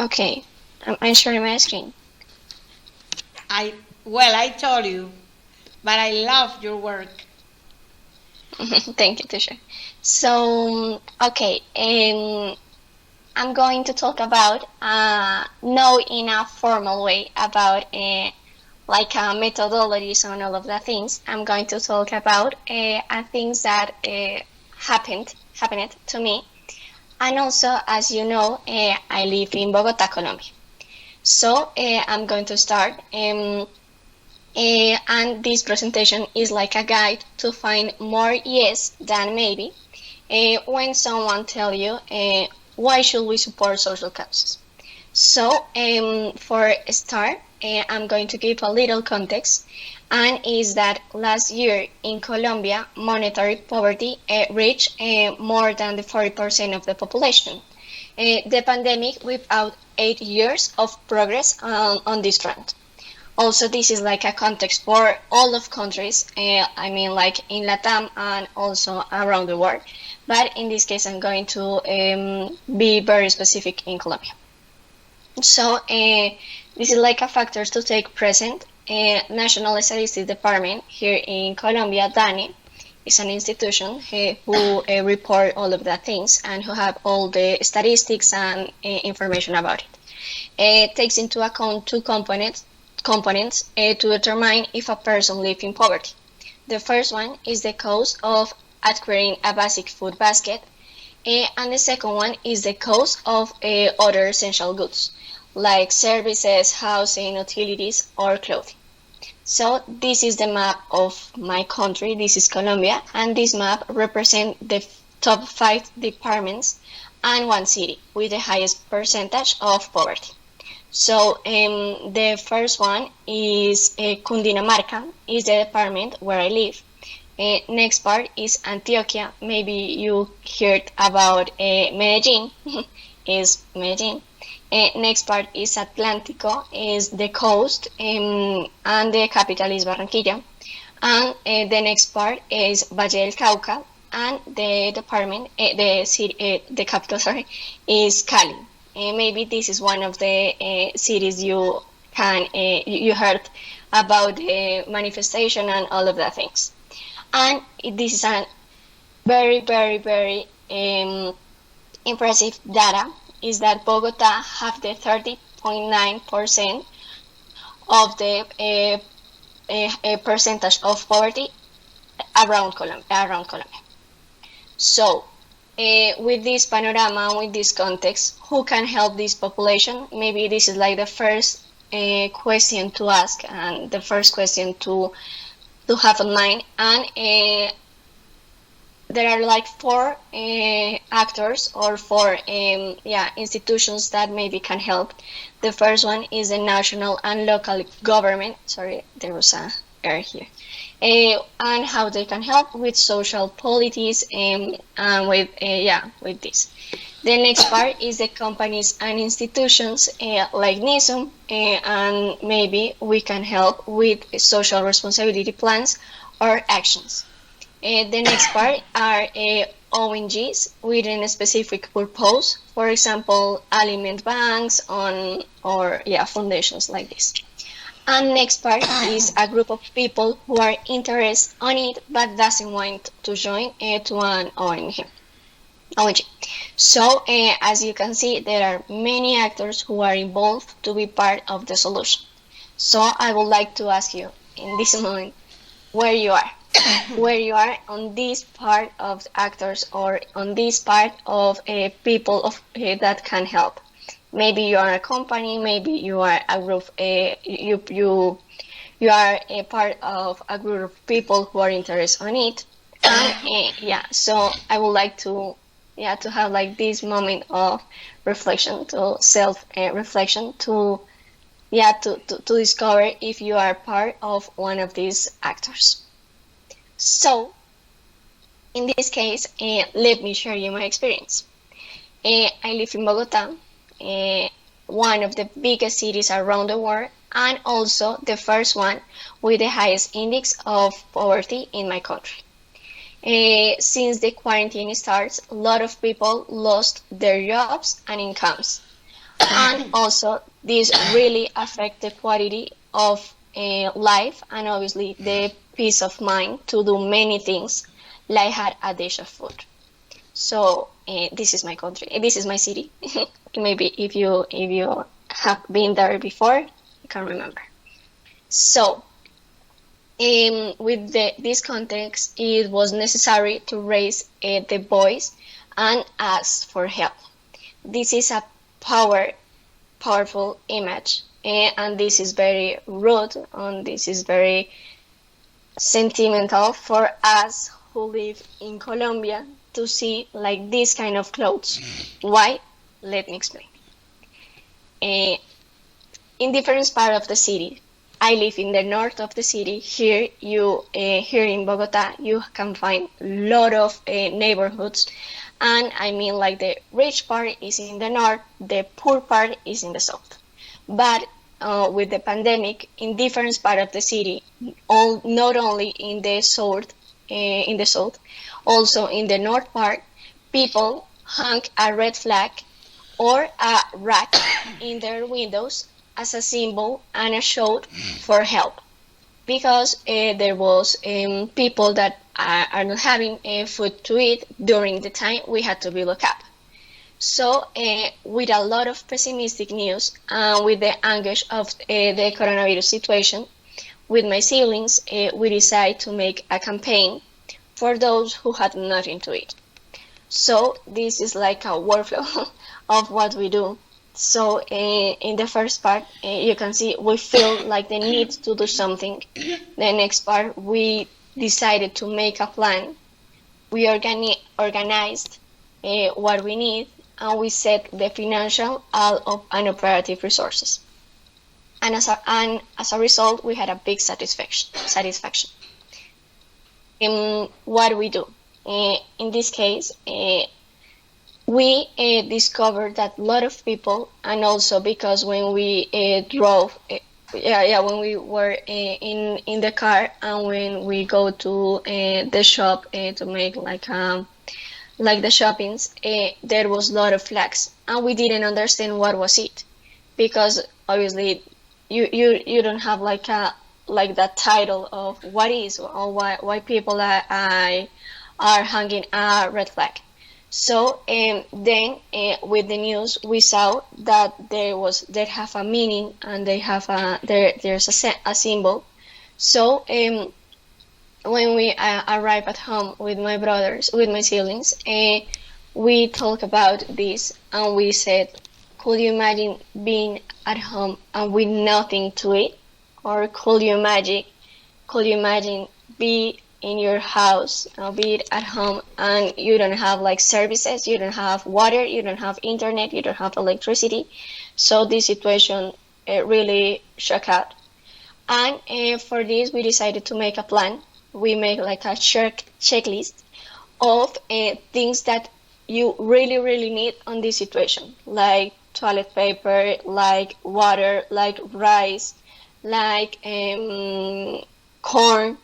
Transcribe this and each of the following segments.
Okay, I'm sharing my screen. I told you, but I love your work. Thank you, teacher. So, okay, I'm going to talk about, no in a formal way, about like methodologies and all of the things. I'm going to talk about things that happened to me. And also, as you know, I live in Bogota, Colombia. So I'm going to start. And this presentation is like a guide to find more yes than maybe when someone tells you why should we support social causes. So for a start, I'm going to give a little context, and is that last year in Colombia, monetary poverty reached more than the 40% of the population. The pandemic without 8 years of progress on this trend. Also, this is like a context for all of countries, I mean like in Latam and also around the world. But in this case, I'm going to be very specific in Colombia. So this is like a factors to take present. National Statistics Department here in Colombia, DANE, is an institution who report all of the things and who have all the statistics and information about it. It takes into account two components to determine if a person lives in poverty. The first one is the cost of acquiring a basic food basket, and the second one is the cost of other essential goods, like services, housing, utilities, or clothing. So this is the map of my country. This is Colombia, and this map represents the top 5 departments and one city with the highest percentage of poverty. So the first one is Cundinamarca, is the department where I live. Next part is Antioquia. Maybe you heard about Medellin, is Medellin. Next part is Atlántico, is the coast, and the capital is Barranquilla. And the next part is Valle del Cauca, and the department, the capital, sorry, is Cali. Maybe this is one of the cities you heard about the manifestation and all of the things. And this is a very, very, very impressive data, is that Bogota have the 30.9% of the percentage of poverty around Colombia. So with this panorama, with this context, who can help this population? Maybe this is like the first question to ask and the first question to have in mind. And there are like 4 actors or 4 institutions that maybe can help. The first one is the national and local government. Sorry, there was a error here. And how they can help with social policies and with this. The next part is the companies and institutions like NISUM, and maybe we can help with social responsibility plans or actions. The next part are ONGs with a specific purpose, for example, aliment banks or foundations like this. And next part is a group of people who are interested on it but doesn't want to join to an ONG. So as you can see, there are many actors who are involved to be part of the solution. So I would like to ask you in this moment where you are. Where you are on this part of actors or on this part of people that can help. Maybe you are a company, maybe you are a group, you are a part of a group of people who are interested on it. And so I would like to have like this moment of reflection, to self-reflection, to discover if you are part of one of these actors. So, in this case, let me share you my experience. I live in Bogota, one of the biggest cities around the world, and also the first one with the highest index of poverty in my country. Since the quarantine starts, a lot of people lost their jobs and incomes. And also, this really affect the quality of life and obviously the peace of mind to do many things, like had a dish of food. So this is my country. This is my city. Maybe if you have been there before, you can remember. So with this context, it was necessary to raise the voice and ask for help. This is a powerful image, and this is very rude, and this is very sentimental for us who live in Colombia to see like this kind of clothes. Why? Let me explain. In different part of the city, I live in the north of the city. Here in Bogota, you can find a lot of neighborhoods, and I mean like the rich part is in the north, the poor part is in the south. But with the pandemic, in different part of the city, not only in the south, also in the north part, people hung a red flag or a rack in their windows as a symbol and a shout for help, because there was people that are not having food to eat during the time we had to be locked up. So with a lot of pessimistic news and with the anguish of the coronavirus situation, with my siblings, we decided to make a campaign for those who had nothing to eat. So this is like a workflow of what we do. So in the first part, you can see we feel like the need to do something. The next part, we decided to make a plan. We organized what we need, and we set the financial and operative resources. And as a result, we had a big satisfaction. What we do? In this case, we discovered that a lot of people, and also because when we drove, when we were in the car, and when we go to the shop to make like the shoppings, there was a lot of flags, and we didn't understand what was it, because obviously you don't have like that title of what is or why people are hanging a red flag. So then with the news, we saw that they have a meaning, and they have there's a symbol. So when we arrived at home with my brothers, with my siblings, we talked about this, and we said, could you imagine being at home and with nothing to eat? Or could you imagine be in your house, be it at home, and you don't have like services, you don't have water, you don't have internet, you don't have electricity? So this situation really shocked out. And for this, we decided to make a plan. We make like a checklist of things that you really need on this situation, like toilet paper, like water, like rice, like corn,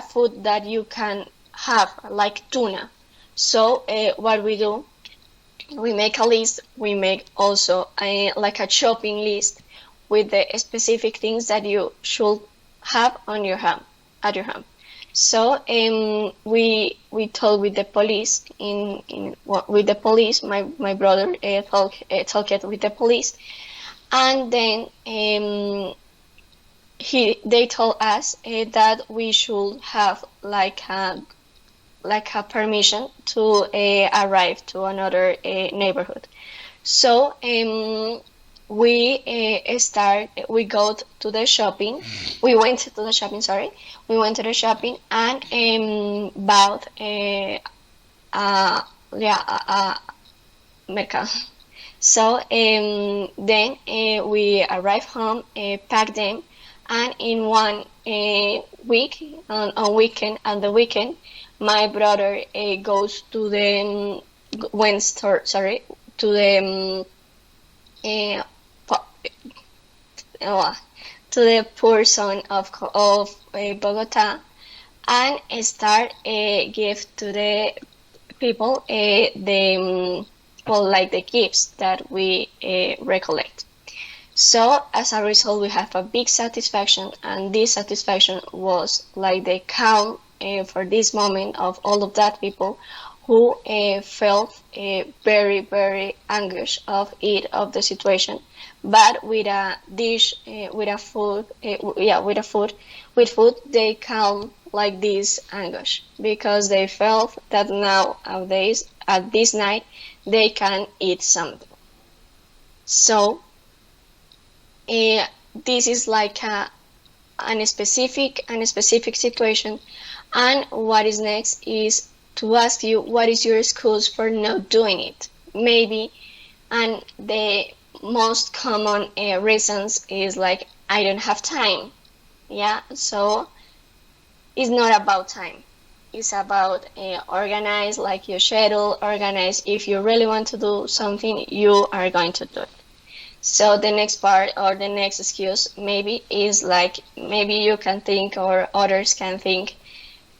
food that you can have, like tuna. So what we do, we make a list. We make also like a shopping list with the specific things that you should have on your home, at your home. So we talked with the police. With the police, my brother talked with the police, and then they told us that we should have like a permission to arrive to another neighborhood. So we go to the shopping. We went to the shopping. We went to the shopping and bought a mercado. So then we arrived home, packed them, and in one week, on the weekend, my brother goes to the to the poor zone of Bogota, and start give to the people the well, like the gifts that we recollect. So as a result, we have a big satisfaction, and this satisfaction was like the count for this moment of all of that people who felt very, very anguish of it, of the situation. But with a dish, with a food, with food, they calm like this anguish because they felt that nowadays, at this night, they can eat something. So this is like a specific situation. And what is next is to ask you, what is your excuse for not doing it? Maybe, and the most common reasons is like, I don't have time. Yeah, so it's not about time. It's about organize like your schedule, organize if you really want to do something, you are going to do it. So the next part or the next excuse maybe is like, maybe you can think or others can think,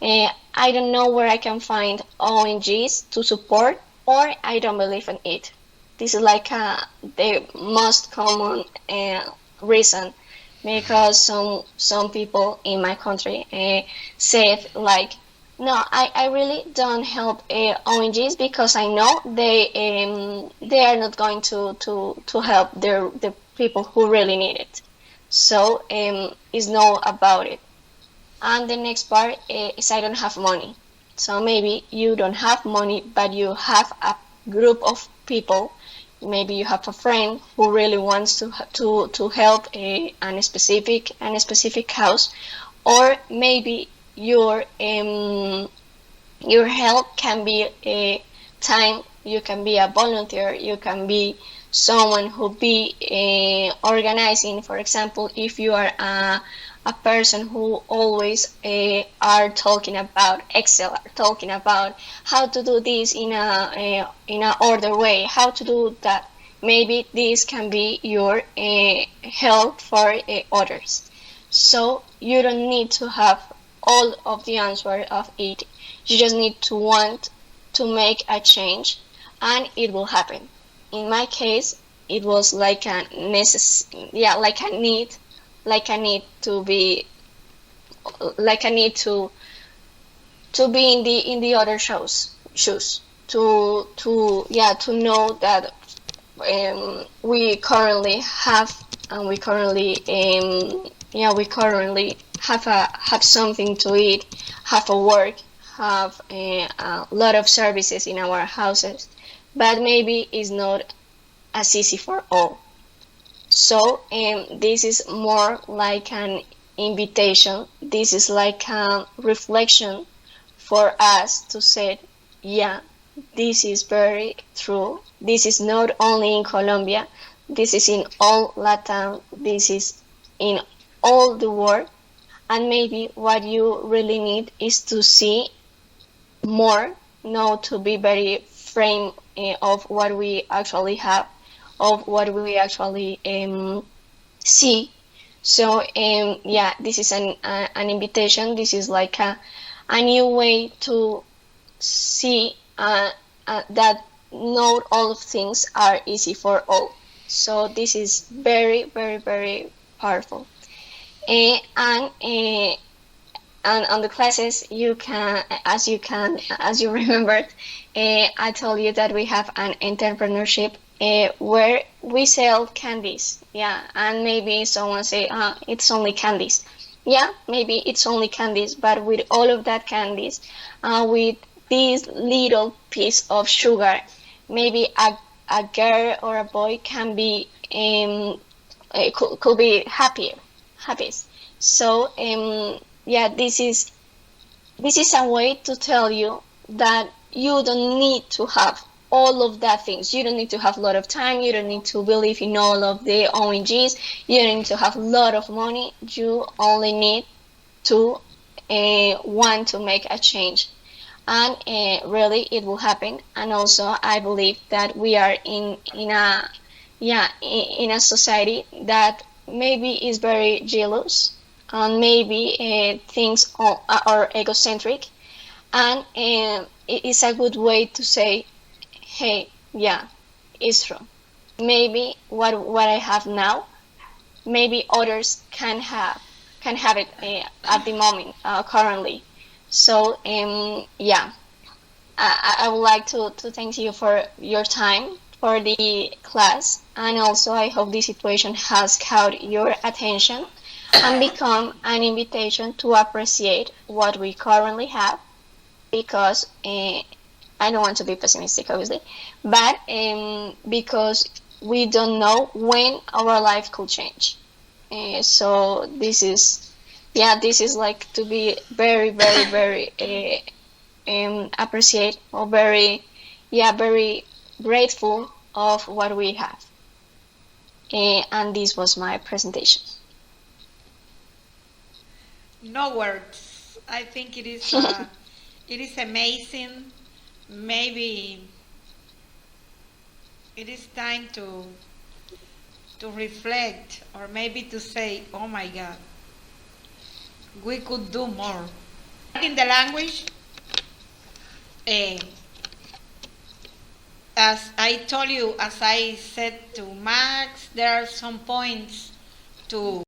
I don't know where I can find ONGs to support, or I don't believe in it. This is like the most common reason, because some people in my country said like, no, I really don't help ONGs because I know they are not going to help the people who really need it. So it's no about it. And the next part is I don't have money. So maybe you don't have money, but you have a group of people. Maybe you have a friend who really wants to help a specific cause, or maybe your help can be a time. You can be a volunteer. You can be someone who be organizing. For example, if you are a person who always are talking about Excel, are talking about how to do this in a order way, how to do that. Maybe this can be your help for others. So you don't need to have all of the answer of it. You just need to want to make a change, and it will happen. In my case, it was like a need. Like I need to be in the other shoes to know that we currently have have something to eat, have a work, have a lot of services in our houses, but maybe it's not as easy for all. So this is more like an invitation. This is like a reflection for us to say, yeah, this is very true. This is not only in Colombia. This is in all Latin. This is in all the world. And maybe what you really need is to see more, not to be very frame of what we actually have, of what we actually see. So this is an invitation. This is like a new way to see that not all of things are easy for all. So this is very, very, very powerful. And on the classes, you remembered, I told you that we have an entrepreneurship where we sell candies. Yeah, and maybe someone say, it's only candies. Yeah, maybe it's only candies, but with all of that candies, with this little piece of sugar, maybe a girl or a boy can be could be happiest. So this is a way to tell you that you don't need to have all of that things. You don't need to have a lot of time. You don't need to believe in all of the ONGs. You don't need to have a lot of money. You only need to want to make a change. And really it will happen. And also I believe that we are in a society that maybe is very jealous, and maybe things are egocentric, and it is a good way to say, hey, yeah, it's true. Maybe what I have now, maybe others can have it at the moment, currently. So yeah, I would like to thank you for your time for the class, and also I hope this situation has caught your attention and become an invitation to appreciate what we currently have, because I don't want to be pessimistic, obviously, but because we don't know when our life could change. So this is like to be very, very, very appreciate, or very, very grateful of what we have. And this was my presentation. No words. I think it is it is amazing. Maybe it is time to reflect, or maybe to say, oh my God, we could do more. In the language, as I told you, as I said to Max, there are some points to